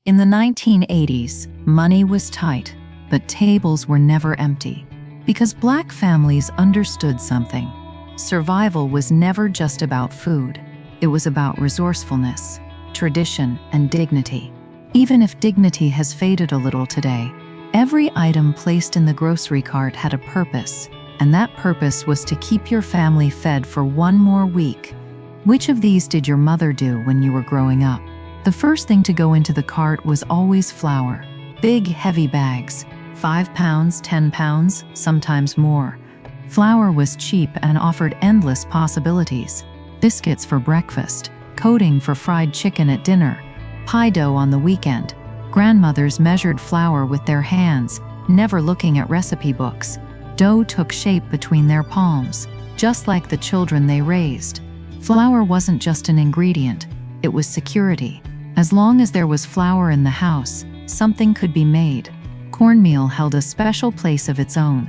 In the 1980s, money was tight, but tables were never empty. Because Black families understood something. Survival was never just about food. It was about resourcefulness, tradition, and dignity. Even if dignity has faded a little today, every item placed in the grocery cart had a purpose, and that purpose was to keep your family fed for one more week. Which of these did your mother do when you were growing up? The first thing to go into the cart was always flour. Big, heavy bags, 5 pounds, 10 pounds, sometimes more. Flour was cheap and offered endless possibilities. Biscuits for breakfast, coating for fried chicken at dinner, pie dough on the weekend. Grandmothers measured flour with their hands, never looking at recipe books. Dough took shape between their palms, just like the children they raised. Flour wasn't just an ingredient, it was security. As long as there was flour in the house, something could be made. Cornmeal held a special place of its own.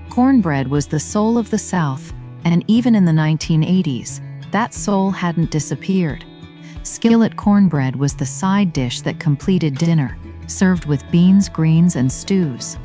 Cornbread was the soul of the South, and even in the 1980s, that soul hadn't disappeared. Skillet cornbread was the side dish that completed dinner, served with beans, greens, and stews.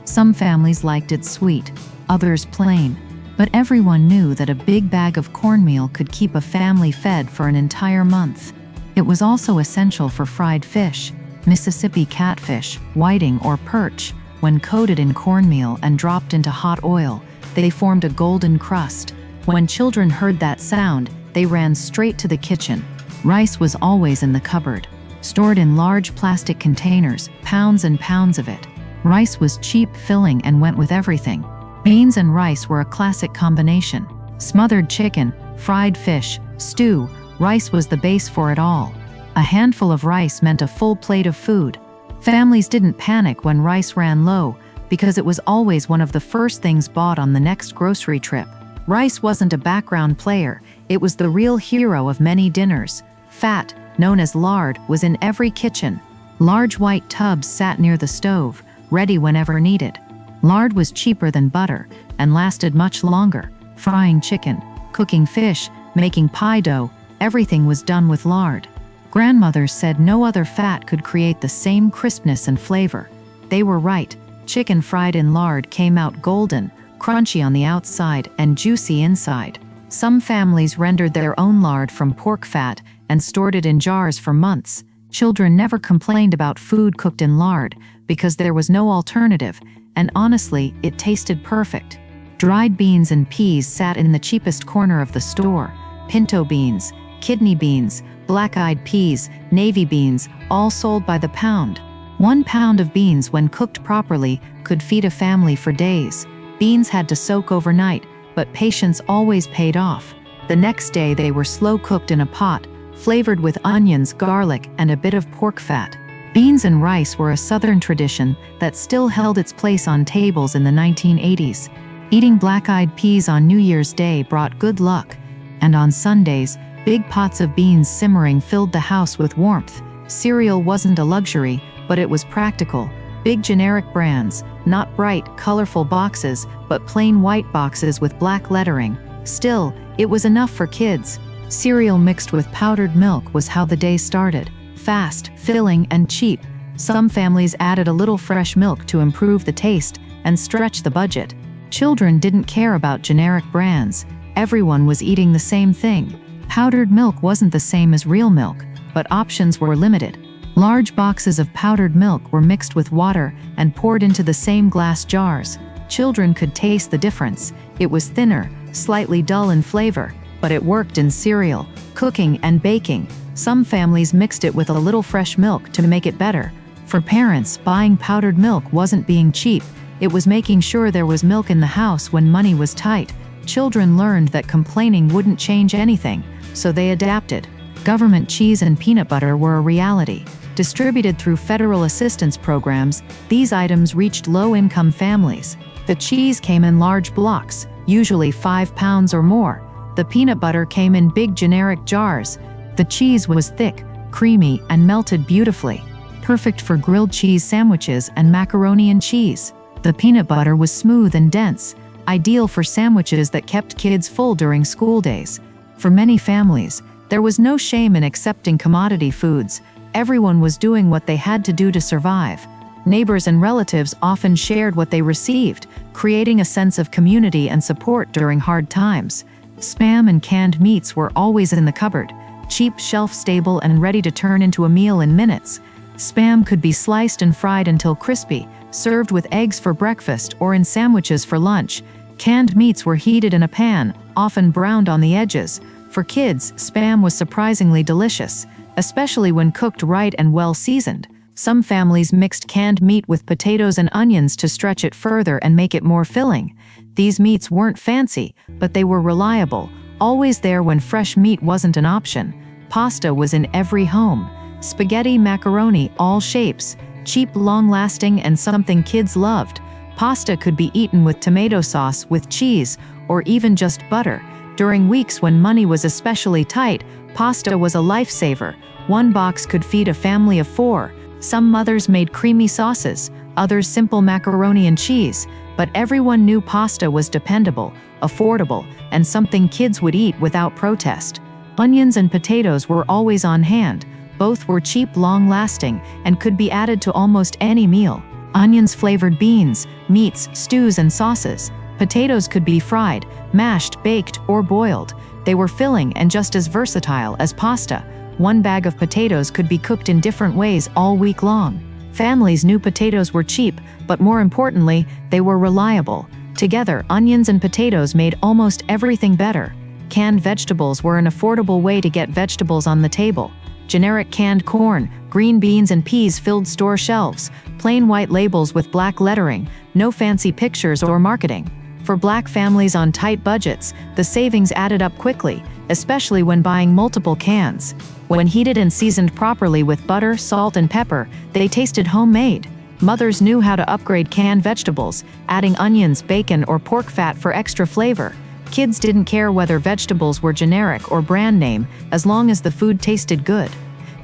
Some families liked it sweet, others plain, but everyone knew that a big bag of cornmeal could keep a family fed for an entire month. It was also essential for fried fish, Mississippi catfish, whiting, or perch. When coated in cornmeal and dropped into hot oil, they formed a golden crust. When children heard that sound, they ran straight to the kitchen. Rice was always in the cupboard, stored in large plastic containers, pounds and pounds of it. Rice was cheap, filling, and went with everything. Beans and rice were a classic combination. Smothered chicken, fried fish, stew, rice was the base for it all. A handful of rice meant a full plate of food. Families didn't panic when rice ran low, because it was always one of the first things bought on the next grocery trip. Rice wasn't a background player, it was the real hero of many dinners. Fat, known as lard, was in every kitchen. Large white tubs sat near the stove, ready whenever needed. Lard was cheaper than butter and lasted much longer. Frying chicken, cooking fish, making pie dough, everything was done with lard. Grandmothers said no other fat could create the same crispness and flavor. They were right. Chicken fried in lard came out golden, crunchy on the outside and juicy inside. Some families rendered their own lard from pork fat and stored it in jars for months. Children never complained about food cooked in lard because there was no alternative, and honestly, it tasted perfect. Dried beans and peas sat in the cheapest corner of the store. Pinto beans, kidney beans, black-eyed peas, navy beans, all sold by the pound. 1 pound of beans, when cooked properly, could feed a family for days. Beans had to soak overnight, but patience always paid off. The next day they were slow-cooked in a pot, flavored with onions, garlic, and a bit of pork fat. Beans and rice were a Southern tradition that still held its place on tables in the 1980s. Eating black-eyed peas on New Year's Day brought good luck, and on Sundays, big pots of beans simmering filled the house with warmth. Cereal wasn't a luxury, but it was practical. Big generic brands, not bright, colorful boxes, but plain white boxes with black lettering. Still, it was enough for kids. Cereal mixed with powdered milk was how the day started. Fast, filling, and cheap. Some families added a little fresh milk to improve the taste and stretch the budget. Children didn't care about generic brands. Everyone was eating the same thing. Powdered milk wasn't the same as real milk, but options were limited. Large boxes of powdered milk were mixed with water and poured into the same glass jars. Children could taste the difference. It was thinner, slightly dull in flavor, but it worked in cereal, cooking, and baking. Some families mixed it with a little fresh milk to make it better. For parents, buying powdered milk wasn't being cheap. It was making sure there was milk in the house when money was tight. Children learned that complaining wouldn't change anything, so they adapted. Government cheese and peanut butter were a reality. Distributed through federal assistance programs, these items reached low-income families. The cheese came in large blocks, usually 5 pounds or more. The peanut butter came in big generic jars. The cheese was thick, creamy, and melted beautifully. Perfect for grilled cheese sandwiches and macaroni and cheese. The peanut butter was smooth and dense, ideal for sandwiches that kept kids full during school days. For many families, there was no shame in accepting commodity foods. everyone was doing what they had to do to survive. Neighbors and relatives often shared what they received, creating a sense of community and support during hard times. Spam and canned meats were always in the cupboard, cheap, shelf-stable, and ready to turn into a meal in minutes. Spam could be sliced and fried until crispy, served with eggs for breakfast or in sandwiches for lunch. Canned meats were heated in a pan, often browned on the edges. For kids, Spam was surprisingly delicious, especially when cooked right and well seasoned. Some families mixed canned meat with potatoes and onions to stretch it further and make it more filling. These meats weren't fancy, but they were reliable, always there when fresh meat wasn't an option. Pasta was in every home. Spaghetti, macaroni, all shapes, cheap, long-lasting, and something kids loved. Pasta could be eaten with tomato sauce, with cheese, or even just butter. During weeks when money was especially tight, pasta was a lifesaver. One box could feed a family of 4. Some mothers made creamy sauces, others simple macaroni and cheese, but everyone knew pasta was dependable, affordable, and something kids would eat without protest. Onions and potatoes were always on hand. Both were cheap, long-lasting, and could be added to almost any meal. Onions flavored beans, meats, stews, and sauces. Potatoes could be fried, mashed, baked, or boiled. They were filling and just as versatile as pasta. One bag of potatoes could be cooked in different ways all week long. Families knew potatoes were cheap, but more importantly, they were reliable. Together, onions and potatoes made almost everything better. Canned vegetables were an affordable way to get vegetables on the table. Generic canned corn, green beans, and peas filled store shelves. Plain white labels with black lettering, no fancy pictures or marketing. For Black families on tight budgets, the savings added up quickly, especially when buying multiple cans. When heated and seasoned properly with butter, salt, and pepper, they tasted homemade. Mothers knew how to upgrade canned vegetables, adding onions, bacon, or pork fat for extra flavor. Kids didn't care whether vegetables were generic or brand name, as long as the food tasted good.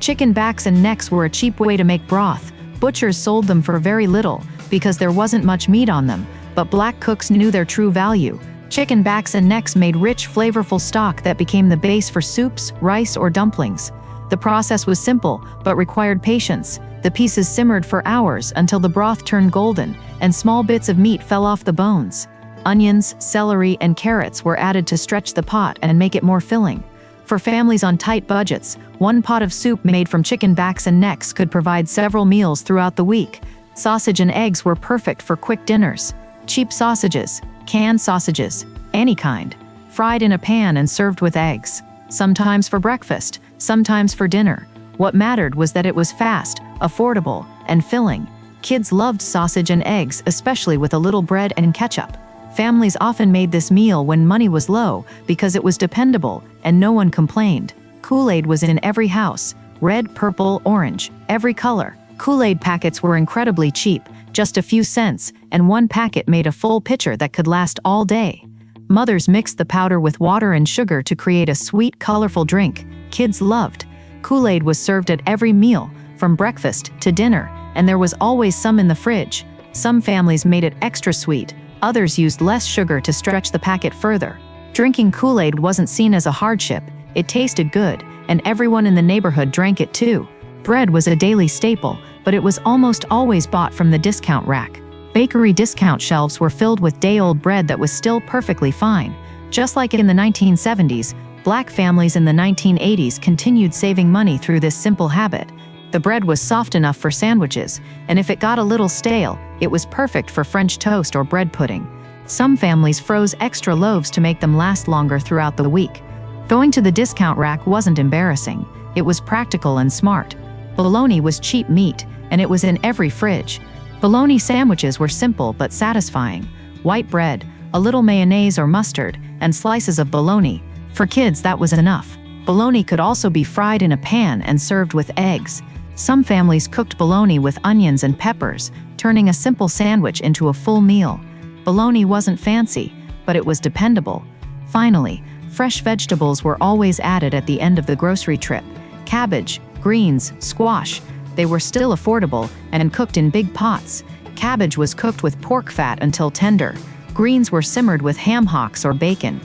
Chicken backs and necks were a cheap way to make broth. Butchers sold them for very little, because there wasn't much meat on them, but Black cooks knew their true value. Chicken backs and necks made rich, flavorful stock that became the base for soups, rice, or dumplings. The process was simple, but required patience. The pieces simmered for hours until the broth turned golden, and small bits of meat fell off the bones. Onions, celery, and carrots were added to stretch the pot and make it more filling. For families on tight budgets, one pot of soup made from chicken backs and necks could provide several meals throughout the week. Sausage and eggs were perfect for quick dinners. Cheap sausages, canned sausages, any kind, fried in a pan and served with eggs. Sometimes for breakfast, sometimes for dinner. What mattered was that it was fast, affordable, and filling. Kids loved sausage and eggs, especially with a little bread and ketchup. Families often made this meal when money was low because it was dependable and no one complained. Kool-Aid was in every house. Red, purple, orange, every color. Kool-Aid packets were incredibly cheap, just a few cents, and one packet made a full pitcher that could last all day. Mothers mixed the powder with water and sugar to create a sweet, colorful drink kids loved. Kool-Aid was served at every meal, from breakfast to dinner, and there was always some in the fridge. Some families made it extra sweet, others used less sugar to stretch the packet further. Drinking Kool-Aid wasn't seen as a hardship, it tasted good, and everyone in the neighborhood drank it too. Bread was a daily staple, but it was almost always bought from the discount rack. Bakery discount shelves were filled with day-old bread that was still perfectly fine. Just like in the 1970s, Black families in the 1980s continued saving money through this simple habit. The bread was soft enough for sandwiches, and if it got a little stale, it was perfect for French toast or bread pudding. Some families froze extra loaves to make them last longer throughout the week. Going to the discount rack wasn't embarrassing, it was practical and smart. Bologna was cheap meat, and it was in every fridge. Bologna sandwiches were simple but satisfying. White bread, a little mayonnaise or mustard, and slices of bologna. For kids, that was enough. Bologna could also be fried in a pan and served with eggs. Some families cooked bologna with onions and peppers, turning a simple sandwich into a full meal. Bologna wasn't fancy, but it was dependable. Finally, fresh vegetables were always added at the end of the grocery trip. Cabbage, greens, squash. They were still affordable and cooked in big pots. Cabbage was cooked with pork fat until tender. Greens were simmered with ham hocks or bacon.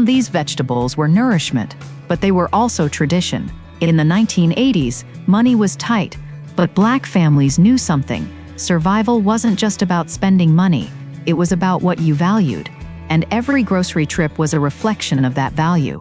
These vegetables were nourishment, but they were also tradition. In the 1980s, Money was tight, but Black families knew something. Survival wasn't just about spending money, it was about what you valued. And every grocery trip was a reflection of that value.